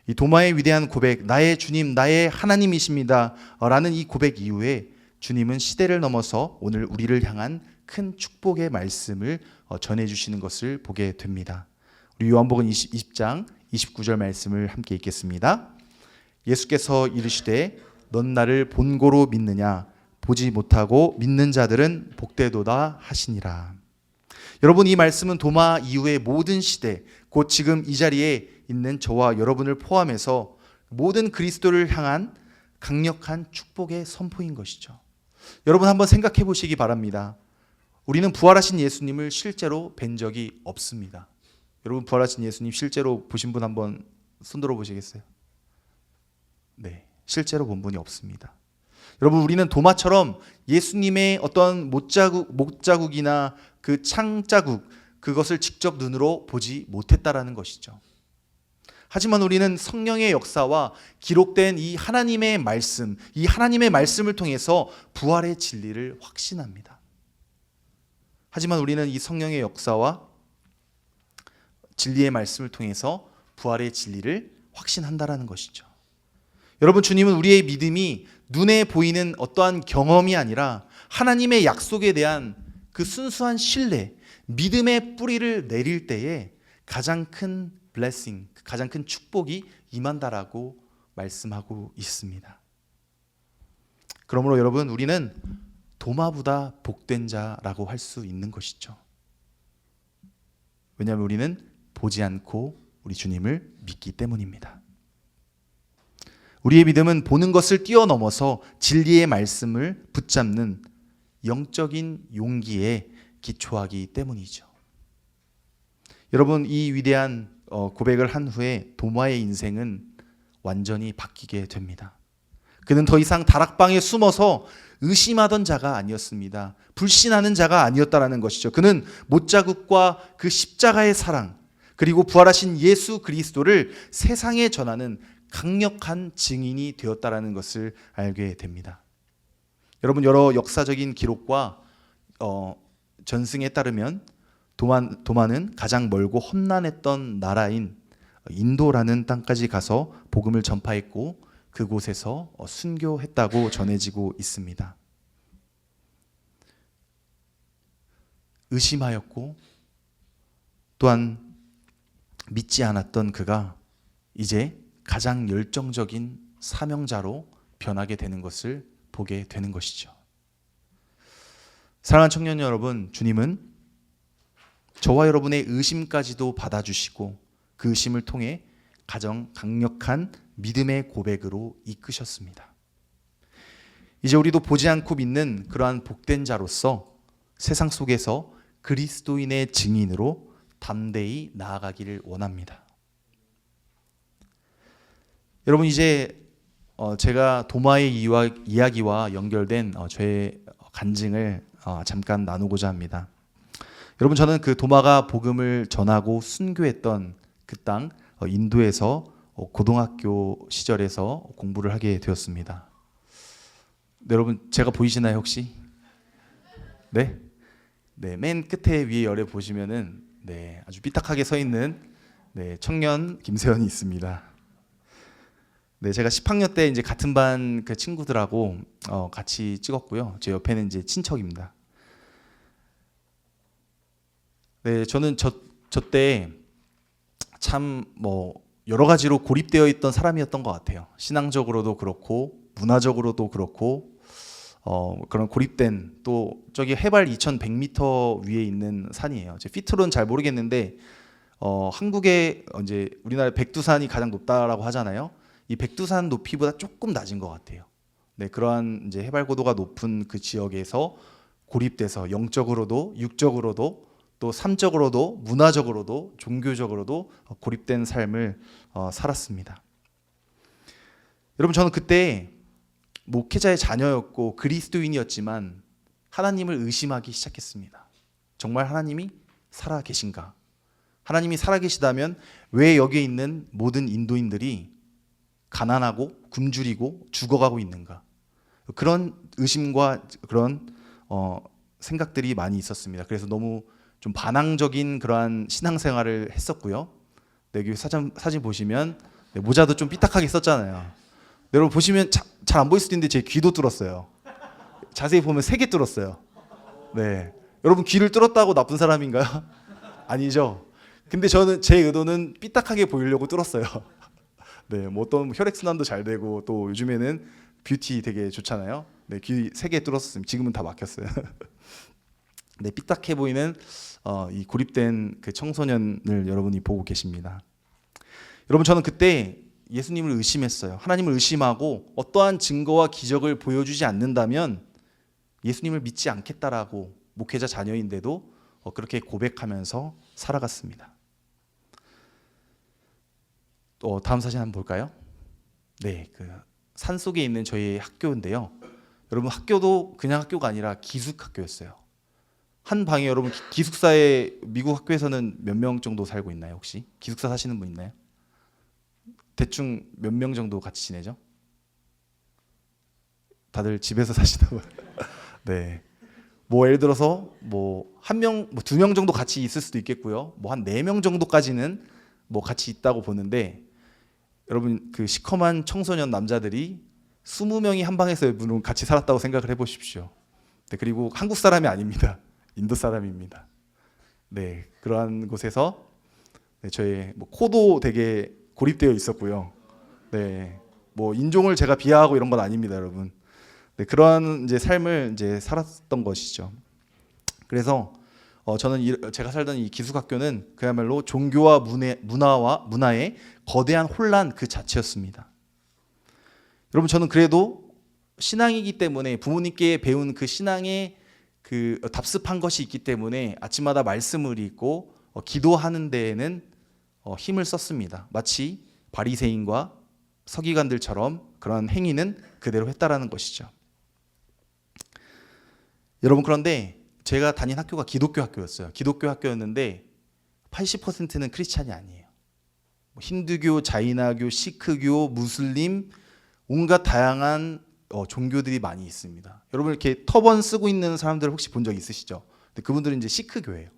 이 도마의 위대한 고백, 나의 주님, 나의 하나님이십니다 라는 이 고백 이후에 주님은 시대를 넘어서 오늘 우리를 향한 큰 축복의 말씀을 전해주시는 것을 보게 됩니다. 우리 요한복음 20장 29절 말씀을 함께 읽겠습니다. 예수께서 이르시되 넌 나를 본고로 믿느냐 보지 못하고 믿는 자들은 복되도다 하시니라. 여러분 이 말씀은 도마 이후의 모든 시대, 곧 지금 이 자리에 있는 저와 여러분을 포함해서 모든 그리스도를 향한 강력한 축복의 선포인 것이죠. 여러분 한번 생각해 보시기 바랍니다. 우리는 부활하신 예수님을 실제로 뵌 적이 없습니다. 여러분 부활하신 예수님 실제로 보신 분 한번 손들어 보시겠어요? 네, 실제로 본 분이 없습니다. 여러분 우리는 도마처럼 예수님의 어떤 못자국이나 그 창자국, 그것을 직접 눈으로 보지 못했다라는 것이죠. 하지만 우리는 성령의 역사와 기록된 이 하나님의 말씀, 이 하나님의 말씀을 통해서 부활의 진리를 확신합니다. 하지만 우리는 이 성령의 역사와 진리의 말씀을 통해서 부활의 진리를 확신한다라는 것이죠. 여러분 주님은 우리의 믿음이 눈에 보이는 어떠한 경험이 아니라 하나님의 약속에 대한 그 순수한 신뢰, 믿음의 뿌리를 내릴 때에 가장 큰 blessing, 가장 큰 축복이 임한다라고 말씀하고 있습니다. 그러므로 여러분, 우리는 도마보다 복된 자라고 할 수 있는 것이죠. 왜냐하면 우리는 보지 않고 우리 주님을 믿기 때문입니다. 우리의 믿음은 보는 것을 뛰어넘어서 진리의 말씀을 붙잡는 영적인 용기에 기초하기 때문이죠. 여러분, 이 위대한 고백을 한 후에 도마의 인생은 완전히 바뀌게 됩니다. 그는 더 이상 다락방에 숨어서 의심하던 자가 아니었습니다. 불신하는 자가 아니었다라는 것이죠. 그는 못자국과 그 십자가의 사랑, 그리고 부활하신 예수 그리스도를 세상에 전하는 강력한 증인이 되었다라는 것을 알게 됩니다. 여러분, 여러 역사적인 기록과 전승에 따르면 도마는 가장 멀고 험난했던 나라인 인도라는 땅까지 가서 복음을 전파했고 그곳에서 순교했다고 전해지고 있습니다. 의심하였고 또한 믿지 않았던 그가 이제 가장 열정적인 사명자로 변하게 되는 것을 보게 되는 것이죠. 사랑하는 청년 여러분, 주님은 저와 여러분의 의심까지도 받아주시고 그 의심을 통해 가장 강력한 믿음의 고백으로 이끄셨습니다. 이제 우리도 보지 않고 믿는 그러한 복된 자로서 세상 속에서 그리스도인의 증인으로 담대히 나아가기를 원합니다. 여러분, 이제 제가 도마의 이야기와 연결된 저의 간증을 잠깐 나누고자 합니다. 여러분, 저는 그 도마가 복음을 전하고 순교했던 그 땅 인도에서 고등학교 시절에서 공부를 하게 되었습니다. 네, 여러분, 제가 보이시나요 혹시? 네, 맨 끝에 위에 열에 보시면은 아주 삐딱하게 서 있는 청년 김세현이 있습니다. 제가 10학년 때 이제 같은 반 그 친구들하고 같이 찍었고요. 제 옆에는 이제 친척입니다. 저는 저 때 참 여러 가지로 고립되어 있던 사람이었던 것 같아요. 신앙적으로도 그렇고 문화적으로도 그렇고 그런 고립된, 또 저기 해발 2,100m 위에 있는 산이에요. 제 피트로는 잘 모르겠는데 한국에 이제 우리나라 백두산이 가장 높다라고 하잖아요. 이 백두산 높이보다 조금 낮은 것 같아요. 그러한 이제 해발 고도가 높은 그 지역에서 고립돼서 영적으로도 육적으로도 또 삶적으로도 문화적으로도 종교적으로도 고립된 삶을 살았습니다. 여러분, 저는 그때 목회자의 자녀였고 그리스도인이었지만 하나님을 의심하기 시작했습니다. 정말 하나님이 살아 계신가? 하나님이 살아 계시다면 왜 여기에 있는 모든 인도인들이 가난하고 굶주리고 죽어가고 있는가? 그런 의심과 그런 생각들이 많이 있었습니다. 그래서 너무 좀 반항적인 그러한 신앙생활을 했었고요. 여기 사진 보시면 모자도 좀 삐딱하게 썼잖아요. 여러분 보시면 잘 안 보일 수도 있는데 제 귀도 뚫었어요. 자세히 보면 3개 뚫었어요. 여러분, 귀를 뚫었다고 나쁜 사람인가요? 아니죠. 근데 저는 제 의도는 삐딱하게 보이려고 뚫었어요. 뭐 어떤 혈액순환도 잘 되고 또 요즘에는 뷰티 되게 좋잖아요. 귀 3개 뚫었습니다. 지금은 다 막혔어요. 삐딱해 보이는 이 고립된 그 청소년을 여러분이 보고 계십니다. 여러분, 저는 그때 예수님을 의심했어요. 하나님을 의심하고 어떠한 증거와 기적을 보여주지 않는다면 예수님을 믿지 않겠다라고 목회자 자녀인데도 그렇게 고백하면서 살아갔습니다. 또 다음 사진 한번 볼까요? 그 산속에 있는 저희 학교인데요. 여러분, 학교도 그냥 학교가 아니라 기숙학교였어요. 한 방에 여러분 기숙사에 미국 학교에서는 몇 명 정도 살고 있나요 혹시? 기숙사 사시는 분 있나요? 대충 몇 명 정도 같이 지내죠? 다들 집에서 사시나 봐요. 예를 들어서 한 명, 2명 정도 같이 있을 수도 있겠고요. 한 4명 정도까지는 같이 있다고 보는데, 여러분 그 시커먼 청소년 남자들이 20명이 한 방에서 같이 살았다고 생각을 해보십시오. 그리고 한국 사람이 아닙니다. 인도 사람입니다. 그러한 곳에서 저의 코도 되게 고립되어 있었고요. 뭐 인종을 제가 비하하고 이런 건 아닙니다, 여러분. 네, 그런 이제 삶을 이제 살았던 것이죠. 그래서 저는 제가 살던 이 기숙학교는 그야말로 종교와 문화의 거대한 혼란 그 자체였습니다. 여러분, 저는 그래도 신앙이기 때문에 부모님께 배운 그 신앙의 그 답습한 것이 있기 때문에 아침마다 말씀을 읽고 기도하는 데에는 힘을 썼습니다. 마치 바리새인과 서기관들처럼 그런 행위는 그대로 했다라는 것이죠. 여러분, 그런데 제가 다닌 학교가 기독교 학교였어요. 기독교 학교였는데 80%는 크리스찬이 아니에요. 힌두교, 자이나교, 시크교, 무슬림, 온갖 다양한 종교들이 많이 있습니다. 여러분, 이렇게 터번 쓰고 있는 사람들 혹시 본 적 있으시죠? 근데 그분들은 이제 시크교예요.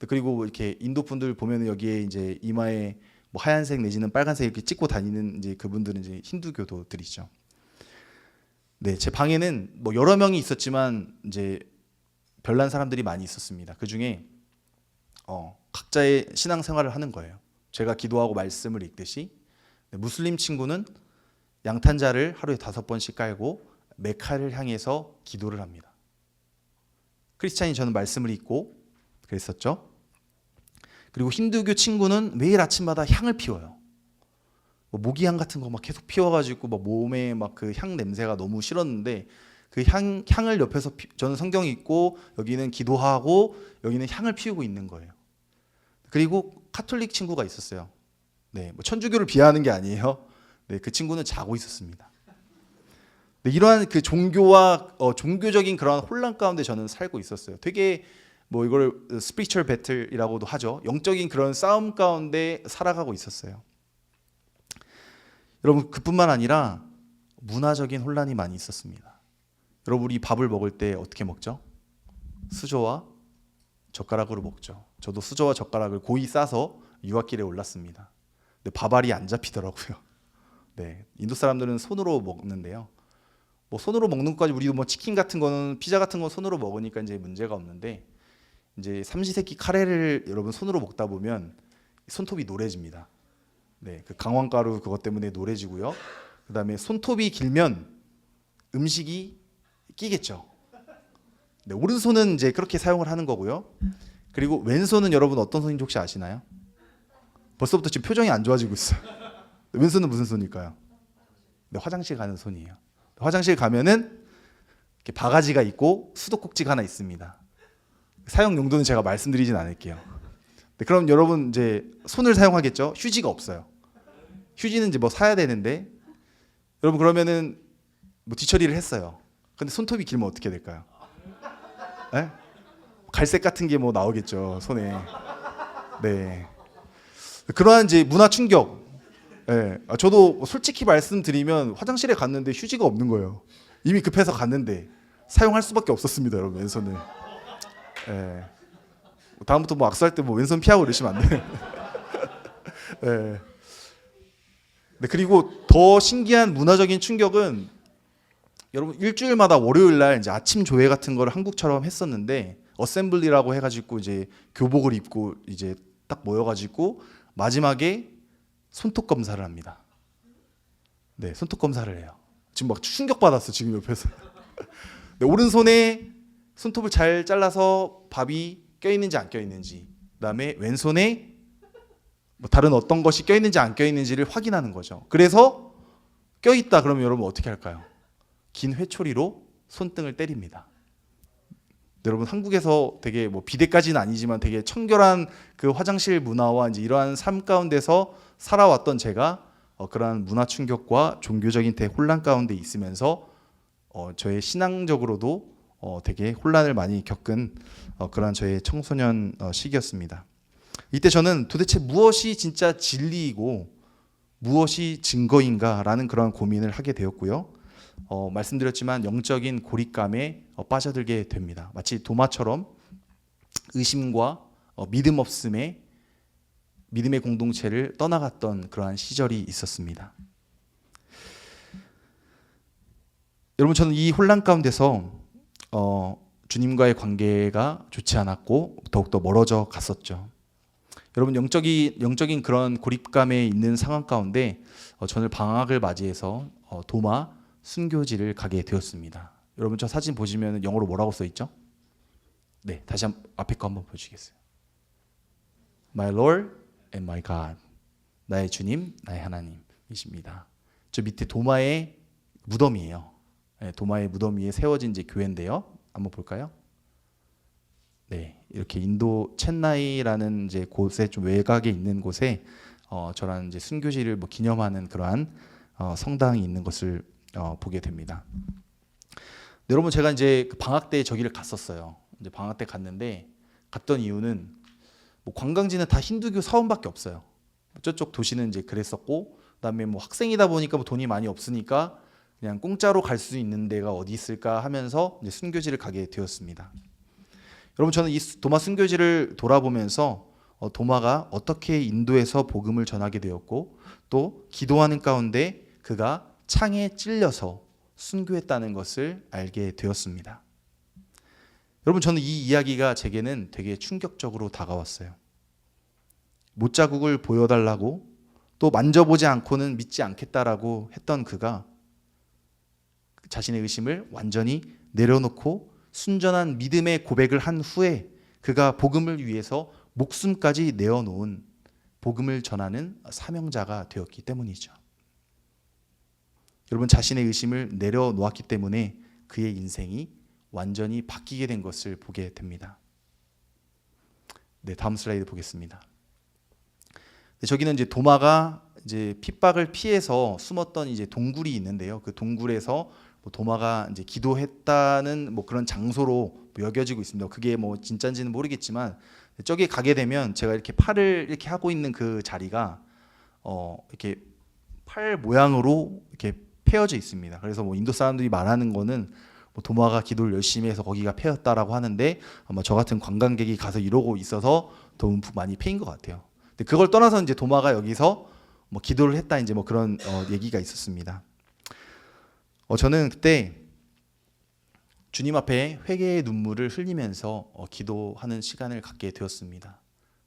그리고 이렇게 인도 분들 보면 여기에 이제 이마에 뭐 하얀색 내지는 빨간색 이렇게 찍고 다니는 이제 그분들은 이제 힌두교도들이죠. 네, 제 방에는 뭐 여러 명이 있었지만 이제 별난 사람들이 많이 있었습니다. 그 중에 각자의 신앙생활을 하는 거예요. 제가 기도하고 말씀을 읽듯이 무슬림 친구는 양탄자를 하루에 5번씩 깔고 메카를 향해서 기도를 합니다. 크리스찬인 저는 말씀을 읽고 그랬었죠. 그리고 힌두교 친구는 매일 아침마다 향을 피워요. 뭐 모기향 같은 거 막 계속 피워가지고 막 몸에 막 그 향 냄새가 너무 싫었는데 그 향을 옆에서 저는 성경 읽고 여기는 기도하고 여기는 향을 피우고 있는 거예요. 그리고 카톨릭 친구가 있었어요. 네, 뭐 천주교를 비하하는 게 아니에요. 네, 그 친구는 자고 있었습니다. 네, 이러한 그 종교와 종교적인 그런 혼란 가운데 저는 살고 있었어요. 되게 뭐 이걸 스피리추얼 배틀이라고도 하죠. 영적인 그런 싸움 가운데 살아가고 있었어요. 여러분, 그뿐만 아니라 문화적인 혼란이 많이 있었습니다. 여러분, 우리 밥을 먹을 때 어떻게 먹죠? 수저와 젓가락으로 먹죠. 저도 수저와 젓가락을 고이 싸서 유학길에 올랐습니다. 근데 밥알이 안 잡히더라고요. 네, 인도 사람들은 손으로 먹는데요. 뭐 손으로 먹는 것까지 우리도 뭐 치킨 같은 거는 피자 같은 거 손으로 먹으니까 이제 문제가 없는데 이제 삼시세끼 카레를 여러분 손으로 먹다 보면 손톱이 노래집니다. 네, 그 강황가루 그것 때문에 노래지고요. 그다음에 손톱이 길면 음식이 끼겠죠. 네, 오른손은 이제 그렇게 사용을 하는 거고요. 그리고 왼손은 여러분 어떤 손인지 혹시 아시나요? 벌써부터 지금 표정이 안 좋아지고 있어요. 왼손은 무슨 손일까요? 네, 화장실 가는 손이에요. 화장실 가면은 이렇게 바가지가 있고 수도꼭지가 하나 있습니다. 사용 용도는 제가 말씀드리진 않을게요. 네, 그럼 여러분 이제 손을 사용하겠죠? 휴지가 없어요. 휴지는 이제 뭐 사야 되는데 여러분 그러면은 뭐 뒤처리를 했어요. 근데 손톱이 길면 어떻게 될까요? 네? 갈색 같은 게 뭐 나오겠죠, 손에. 네. 그러한 이제 문화 충격. 네. 저도 솔직히 말씀드리면 화장실에 갔는데 휴지가 없는 거예요. 이미 급해서 갔는데 사용할 수밖에 없었습니다, 여러분, 왼손을. 네. 다음부터 뭐 악수할 때 뭐 왼손 피하고 이러시면 안 돼요. 네. 네, 그리고 더 신기한 문화적인 충격은 여러분 일주일마다 월요일 날 이제 아침 조회 같은 거를 한국처럼 했었는데 어셈블리라고 해가지고 이제 교복을 입고 이제 딱 모여가지고 마지막에 손톱 검사를 합니다. 네, 손톱 검사를 해요. 지금 막 충격 받았어 지금 옆에서. 네, 오른손에 손톱을 잘 잘라서 밥이 껴 있는지 안 껴 있는지, 그다음에 왼손에 뭐 다른 어떤 것이 껴 있는지 안 껴 있는지를 확인하는 거죠. 그래서 껴 있다 그러면 여러분 어떻게 할까요? 긴 회초리로 손등을 때립니다. 여러분 한국에서 되게 뭐 비대까지는 아니지만 되게 청결한 그 화장실 문화와 이제 이러한 삶 가운데서 살아왔던 제가 그러한 문화 충격과 종교적인 대혼란 가운데 있으면서 저의 신앙적으로도 되게 혼란을 많이 겪은 그러한 저의 청소년 시기였습니다. 이때 저는 도대체 무엇이 진짜 진리이고 무엇이 증거인가라는 그런 고민을 하게 되었고요. 말씀드렸지만 영적인 고립감에 빠져들게 됩니다. 마치 도마처럼 의심과 믿음 없음에 믿음의 공동체를 떠나갔던 그러한 시절이 있었습니다. 여러분, 저는 이 혼란 가운데서 주님과의 관계가 좋지 않았고 더욱더 멀어져 갔었죠. 여러분 영적인 그런 고립감에 있는 상황 가운데 저는 방학을 맞이해서 도마 순교지를 가게 되었습니다. 여러분 저 사진 보시면 영어로 뭐라고 써 있죠? 네, 다시 앞에 거 한번 보여주시겠어요? My Lord and my God. 나의 주님, 나의 하나님이십니다. 저 밑에 도마의 무덤이에요. 네, 도마의 무덤 위에 세워진 이제 교회인데요. 한번 볼까요? 네, 이렇게 인도 첸나이라는 이제 곳에 좀 외곽에 있는 곳에 저런 이제 순교지를 뭐 기념하는 그러한 성당이 있는 것을 보게 됩니다. 네, 여러분 제가 이제 방학 때 저기를 갔었어요. 이제 방학 때 갔는데 갔던 이유는 뭐 관광지는 다 힌두교 사원밖에 없어요. 저쪽 도시는 이제 그랬었고, 그다음에 뭐 학생이다 보니까 뭐 돈이 많이 없으니까 그냥 공짜로 갈 수 있는 데가 어디 있을까 하면서 이제 순교지를 가게 되었습니다. 여러분 저는 이 도마 순교지를 돌아보면서 도마가 어떻게 인도에서 복음을 전하게 되었고 또 기도하는 가운데 그가 창에 찔려서 순교했다는 것을 알게 되었습니다. 여러분 저는 이 이야기가 제게는 되게 충격적으로 다가왔어요. 못자국을 보여달라고 또 만져보지 않고는 믿지 않겠다라고 했던 그가 자신의 의심을 완전히 내려놓고 순전한 믿음의 고백을 한 후에 그가 복음을 위해서 목숨까지 내어놓은 복음을 전하는 사명자가 되었기 때문이죠. 여러분 자신의 의심을 내려놓았기 때문에 그의 인생이 완전히 바뀌게 된 것을 보게 됩니다. 네, 다음 슬라이드 보겠습니다. 네, 저기는 이제 도마가 이제 핍박을 피해서 숨었던 이제 동굴이 있는데요. 그 동굴에서 도마가 이제 기도했다는 뭐 그런 장소로 여겨지고 있습니다. 그게 뭐 진짜인지는 모르겠지만 저기 가게 되면 제가 이렇게 팔을 이렇게 하고 있는 그 자리가 이렇게 팔 모양으로 이렇게 패여져 있습니다. 그래서 뭐 인도 사람들이 말하는 거는 뭐 도마가 기도를 열심히 해서 거기가 패였다라고 하는데 아마 저 같은 관광객이 가서 이러고 있어서 더 움푹 많이 패인 것 같아요. 근데 그걸 떠나서 이제 도마가 여기서 뭐 기도를 했다 이제 뭐 그런 얘기가 있었습니다. 저는 그때 주님 앞에 회개의 눈물을 흘리면서 기도하는 시간을 갖게 되었습니다.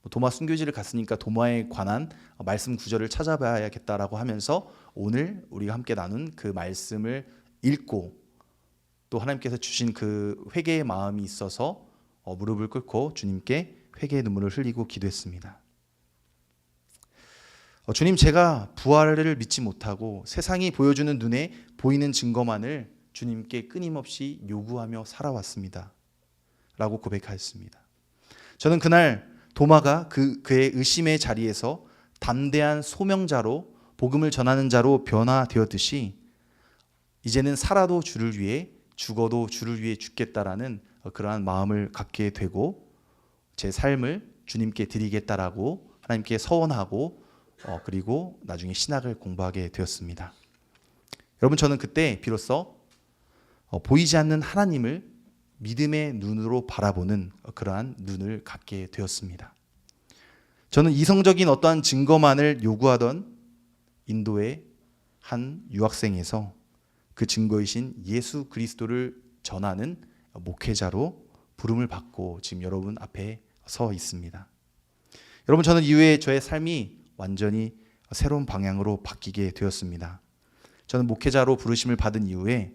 도마 순교지를 갔으니까 도마에 관한 말씀 구절을 찾아봐야겠다라고 하면서 오늘 우리가 함께 나눈 그 말씀을 읽고 또 하나님께서 주신 그 회개의 마음이 있어서 무릎을 꿇고 주님께 회개의 눈물을 흘리고 기도했습니다. 주님, 제가 부활을 믿지 못하고 세상이 보여주는 눈에 보이는 증거만을 주님께 끊임없이 요구하며 살아왔습니다. 라고 고백하였습니다. 저는 그날 도마가 그의 의심의 자리에서 담대한 소명자로 복음을 전하는 자로 변화되었듯이 이제는 살아도 주를 위해 죽어도 주를 위해 죽겠다라는 그러한 마음을 갖게 되고 제 삶을 주님께 드리겠다라고 하나님께 서원하고 그리고 나중에 신학을 공부하게 되었습니다. 여러분 저는 그때 비로소 보이지 않는 하나님을 믿음의 눈으로 바라보는 그러한 눈을 갖게 되었습니다. 저는 이성적인 어떠한 증거만을 요구하던 인도의 한 유학생에서 그 증거이신 예수 그리스도를 전하는 목회자로 부름을 받고 지금 여러분 앞에 서 있습니다. 여러분 저는 이후에 저의 삶이 완전히 새로운 방향으로 바뀌게 되었습니다. 저는 목회자로 부르심을 받은 이후에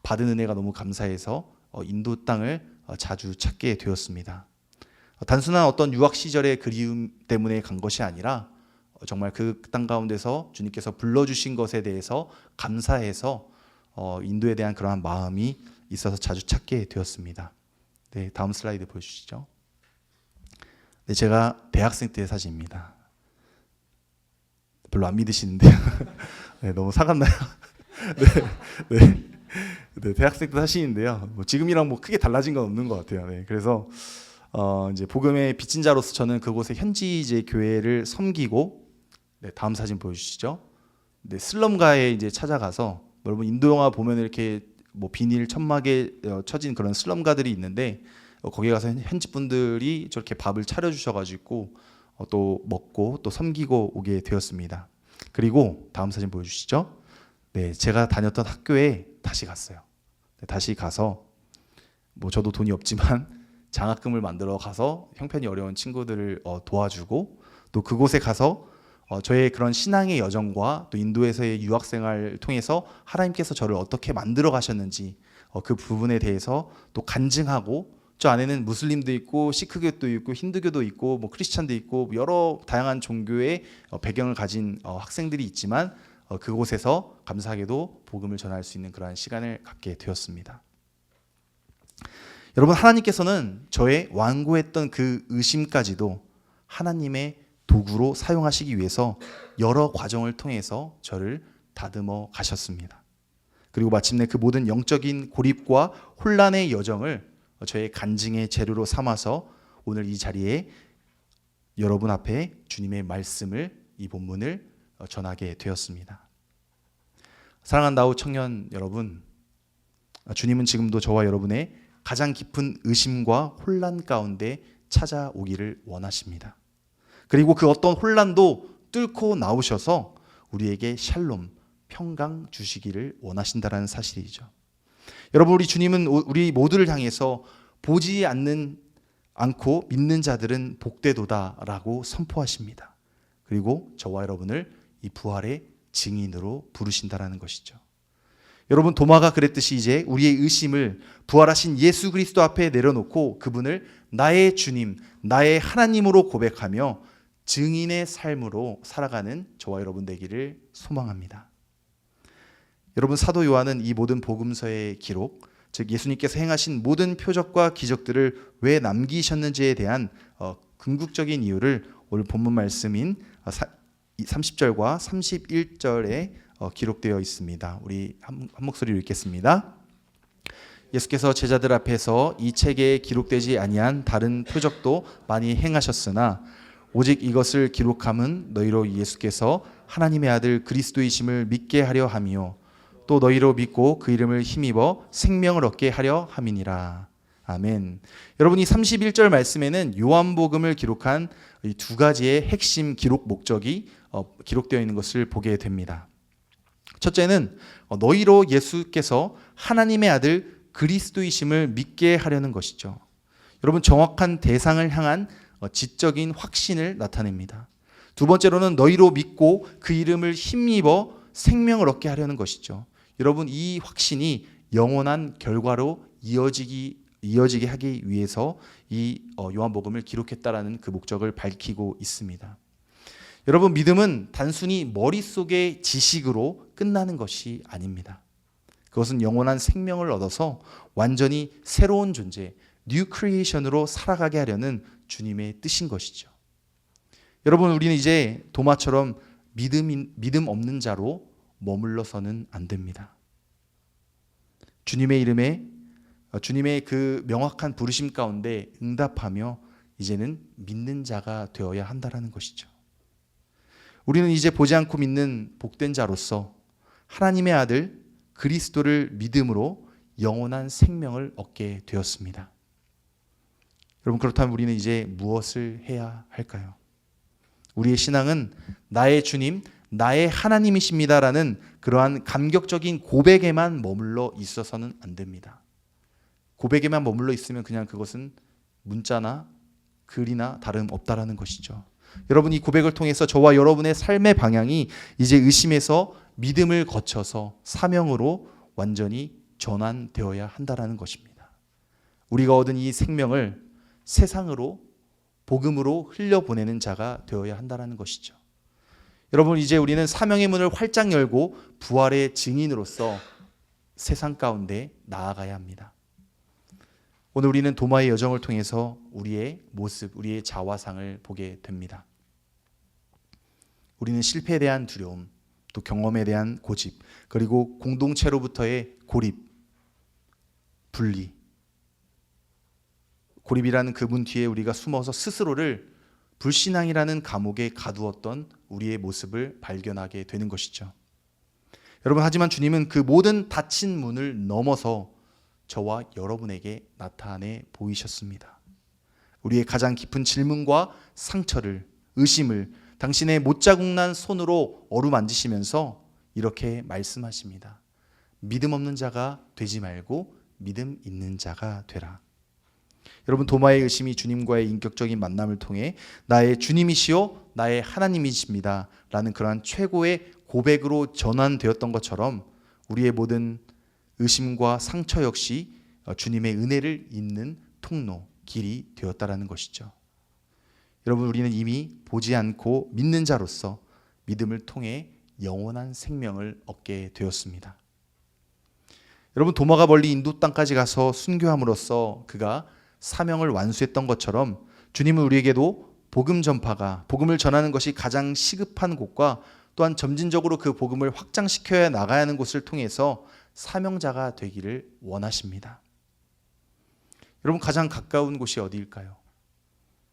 받은 은혜가 너무 감사해서 인도 땅을 자주 찾게 되었습니다. 단순한 어떤 유학 시절의 그리움 때문에 간 것이 아니라 정말 그 땅 가운데서 주님께서 불러주신 것에 대해서 감사해서 인도에 대한 그러한 마음이 있어서 자주 찾게 되었습니다. 네, 다음 슬라이드 보여주시죠. 네, 제가 대학생 때의 사진입니다. 별로 안 믿으시는데요. 네, 너무 사갔나요? 네, 대학생 때 사진인데요. 뭐 지금이랑 뭐 크게 달라진 건 없는 것 같아요. 네, 그래서 이제 복음의 빚진 자로서 저는 그곳에 현지 이제 교회를 섬기고, 네, 다음 사진 보여주시죠. 네, 슬럼가에 이제 찾아가서 여러분 인도 영화 보면 이렇게 뭐 비닐 천막에 쳐진 그런 슬럼가들이 있는데 거기 가서 현지 분들이 저렇게 밥을 차려주셔가지고 또 먹고 또 섬기고 오게 되었습니다. 그리고 다음 사진 보여주시죠. 네, 제가 다녔던 학교에 다시 갔어요. 네, 다시 가서 뭐 저도 돈이 없지만 장학금을 만들어 가서 형편이 어려운 친구들을 도와주고, 또 그곳에 가서 저의 그런 신앙의 여정과 또 인도에서의 유학 생활을 통해서 하나님께서 저를 어떻게 만들어 가셨는지 그 부분에 대해서 또 간증하고, 저 안에는 무슬림도 있고 시크교도 있고 힌두교도 있고 뭐 크리스찬도 있고 여러 다양한 종교의 배경을 가진 학생들이 있지만 그곳에서 감사하게도 복음을 전할 수 있는 그러한 시간을 갖게 되었습니다. 여러분, 하나님께서는 저의 완고했던 그 의심까지도 하나님의 도구로 사용하시기 위해서 여러 과정을 통해서 저를 다듬어 가셨습니다. 그리고 마침내 그 모든 영적인 고립과 혼란의 여정을 저의 간증의 재료로 삼아서 오늘 이 자리에 여러분 앞에 주님의 말씀을, 이 본문을 전하게 되었습니다. 사랑하는 나우 청년 여러분, 주님은 지금도 저와 여러분의 가장 깊은 의심과 혼란 가운데 찾아오기를 원하십니다. 그리고 그 어떤 혼란도 뚫고 나오셔서 우리에게 샬롬, 평강 주시기를 원하신다는 사실이죠. 여러분, 우리 주님은 우리 모두를 향해서 보지 않고 믿는 자들은 복되도다라고 선포하십니다. 그리고 저와 여러분을 이 부활의 증인으로 부르신다라는 것이죠. 여러분, 도마가 그랬듯이 이제 우리의 의심을 부활하신 예수 그리스도 앞에 내려놓고 그분을 나의 주님, 나의 하나님으로 고백하며 증인의 삶으로 살아가는 저와 여러분 되기를 소망합니다. 여러분, 사도 요한은 이 모든 복음서의 기록, 즉 예수님께서 행하신 모든 표적과 기적들을 왜 남기셨는지에 대한 궁극적인 이유를 오늘 본문 말씀인 30절과 31절에 기록되어 있습니다. 우리 한 목소리로 읽겠습니다. 예수께서 제자들 앞에서 이 책에 기록되지 아니한 다른 표적도 많이 행하셨으나 오직 이것을 기록함은 너희로 예수께서 하나님의 아들 그리스도이심을 믿게 하려 함이요 또 너희로 믿고 그 이름을 힘입어 생명을 얻게 하려 함이니라. 아멘. 여러분, 이 31절 말씀에는 요한복음을 기록한 이 두 가지의 핵심 기록 목적이 기록되어 있는 것을 보게 됩니다. 첫째는 너희로 예수께서 하나님의 아들 그리스도이심을 믿게 하려는 것이죠. 여러분, 정확한 대상을 향한 지적인 확신을 나타냅니다. 두 번째로는 너희로 믿고 그 이름을 힘입어 생명을 얻게 하려는 것이죠. 여러분, 이 확신이 영원한 결과로 이어지게 하기 위해서 이 요한복음을 기록했다라는 그 목적을 밝히고 있습니다. 여러분, 믿음은 단순히 머릿속의 지식으로 끝나는 것이 아닙니다. 그것은 영원한 생명을 얻어서 완전히 새로운 존재, 뉴 크리에이션으로 살아가게 하려는 주님의 뜻인 것이죠. 여러분, 우리는 이제 도마처럼 믿음 없는 자로 머물러서는 안 됩니다. 주님의 이름에 주님의 그 명확한 부르심 가운데 응답하며 이제는 믿는 자가 되어야 한다는 것이죠. 우리는 이제 보지 않고 믿는 복된 자로서 하나님의 아들 그리스도를 믿음으로 영원한 생명을 얻게 되었습니다. 여러분, 그렇다면 우리는 이제 무엇을 해야 할까요? 우리의 신앙은 나의 주님, 나의 하나님이십니다라는 그러한 감격적인 고백에만 머물러 있어서는 안 됩니다. 고백에만 머물러 있으면 그냥 그것은 문자나 글이나 다름없다라는 것이죠. 여러분, 이 고백을 통해서 저와 여러분의 삶의 방향이 이제 의심에서 믿음을 거쳐서 사명으로 완전히 전환되어야 한다라는 것입니다. 우리가 얻은 이 생명을 세상으로 복음으로 흘려보내는 자가 되어야 한다라는 것이죠. 여러분, 이제 우리는 사명의 문을 활짝 열고 부활의 증인으로서 세상 가운데 나아가야 합니다. 오늘 우리는 도마의 여정을 통해서 우리의 모습, 우리의 자화상을 보게 됩니다. 우리는 실패에 대한 두려움, 또 경험에 대한 고집, 그리고 공동체로부터의 고립, 분리. 고립이라는 그 문 뒤에 우리가 숨어서 스스로를 불신앙이라는 감옥에 가두었던 우리의 모습을 발견하게 되는 것이죠. 여러분, 하지만 주님은 그 모든 닫힌 문을 넘어서 저와 여러분에게 나타내 보이셨습니다. 우리의 가장 깊은 질문과 상처를, 의심을 당신의 못자국난 손으로 어루만지시면서 이렇게 말씀하십니다. 믿음 없는 자가 되지 말고 믿음 있는 자가 되라. 여러분, 도마의 의심이 주님과의 인격적인 만남을 통해 나의 주님이시요 나의 하나님이십니다 라는 그러한 최고의 고백으로 전환되었던 것처럼 우리의 모든 의심과 상처 역시 주님의 은혜를 잇는 통로, 길이 되었다라는 것이죠. 여러분, 우리는 이미 보지 않고 믿는 자로서 믿음을 통해 영원한 생명을 얻게 되었습니다. 여러분, 도마가 멀리 인도 땅까지 가서 순교함으로써 그가 사명을 완수했던 것처럼 주님은 우리에게도 복음 전파가, 복음을 전하는 것이 가장 시급한 곳과 또한 점진적으로 그 복음을 확장시켜야 나가야 하는 곳을 통해서 사명자가 되기를 원하십니다. 여러분, 가장 가까운 곳이 어디일까요?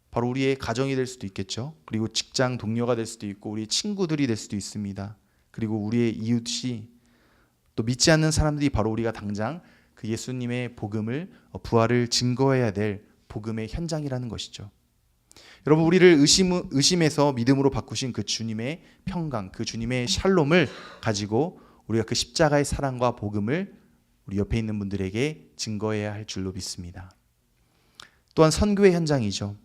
바로 우리의 가정이 될 수도 있겠죠. 그리고 직장 동료가 될 수도 있고 우리 친구들이 될 수도 있습니다. 그리고 우리의 이웃이, 또 믿지 않는 사람들이 바로 우리가 당장 그 예수님의 복음을, 부활을 증거해야 될 복음의 현장이라는 것이죠. 여러분, 우리를 의심에서 믿음으로 바꾸신 그 주님의 평강, 그 주님의 샬롬을 가지고 우리가 그 십자가의 사랑과 복음을 우리 옆에 있는 분들에게 증거해야 할 줄로 믿습니다. 또한 선교의 현장이죠.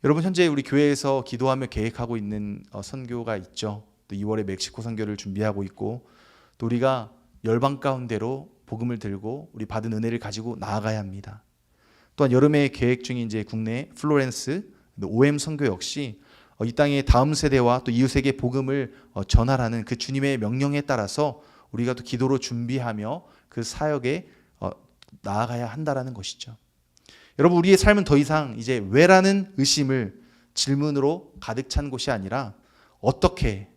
여러분, 현재 우리 교회에서 기도하며 계획하고 있는 선교가 있죠. 또 2월에 멕시코 선교를 준비하고 있고, 또 우리가 열방 가운데로 복음을 들고 우리 받은 은혜를 가지고 나아가야 합니다. 또한 여름에 계획 중인 이제 국내 플로렌스 OM 선교 역시 이 땅의 다음 세대와 또 이웃에게 복음을 전하라는 그 주님의 명령에 따라서 우리가 또 기도로 준비하며 그 사역에 나아가야 한다라는 것이죠. 여러분, 우리의 삶은 더 이상 이제 왜라는 의심을 질문으로 가득 찬 곳이 아니라 어떻게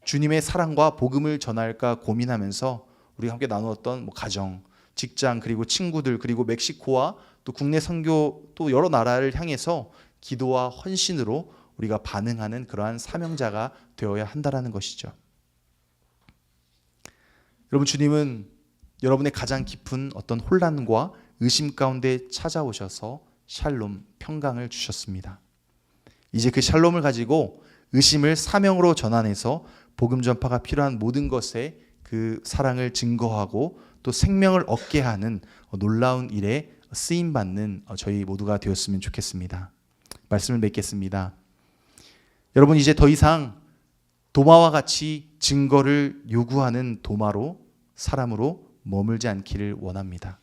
주님의 사랑과 복음을 전할까 고민하면서 우리가 함께 나누었던 가정, 직장, 그리고 친구들, 그리고 멕시코와 또 국내 선교, 또 여러 나라를 향해서 기도와 헌신으로 우리가 반응하는 그러한 사명자가 되어야 한다라는 것이죠. 여러분, 주님은 여러분의 가장 깊은 어떤 혼란과 의심 가운데 찾아오셔서 샬롬, 평강을 주셨습니다. 이제 그 샬롬을 가지고 의심을 사명으로 전환해서 복음 전파가 필요한 모든 것에 그 사랑을 증거하고 또 생명을 얻게 하는 놀라운 일에 쓰임받는 저희 모두가 되었으면 좋겠습니다. 말씀을 맺겠습니다. 여러분, 이제 더 이상 도마와 같이 증거를 요구하는 도마로, 사람으로 머물지 않기를 원합니다.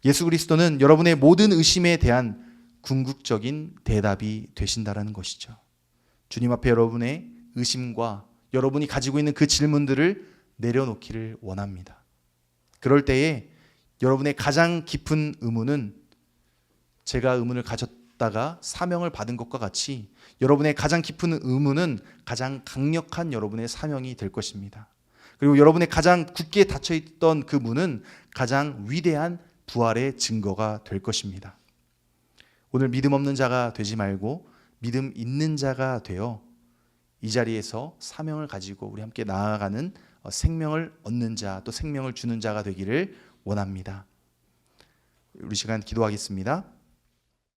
예수 그리스도는 여러분의 모든 의심에 대한 궁극적인 대답이 되신다라는 것이죠. 주님 앞에 여러분의 의심과 여러분이 가지고 있는 그 질문들을 내려놓기를 원합니다. 그럴 때에 여러분의 가장 깊은 의문은 제가 의문을 가졌다가 사명을 받은 것과 같이 여러분의 가장 깊은 의문은 가장 강력한 여러분의 사명이 될 것입니다. 그리고 여러분의 가장 굳게 닫혀있던 그 문은 가장 위대한 부활의 증거가 될 것입니다. 오늘 믿음 없는 자가 되지 말고 믿음 있는 자가 되어 이 자리에서 사명을 가지고 우리 함께 나아가는 생명을 얻는 자, 또 생명을 주는 자가 되기를 원합니다. 우리 시간 기도하겠습니다.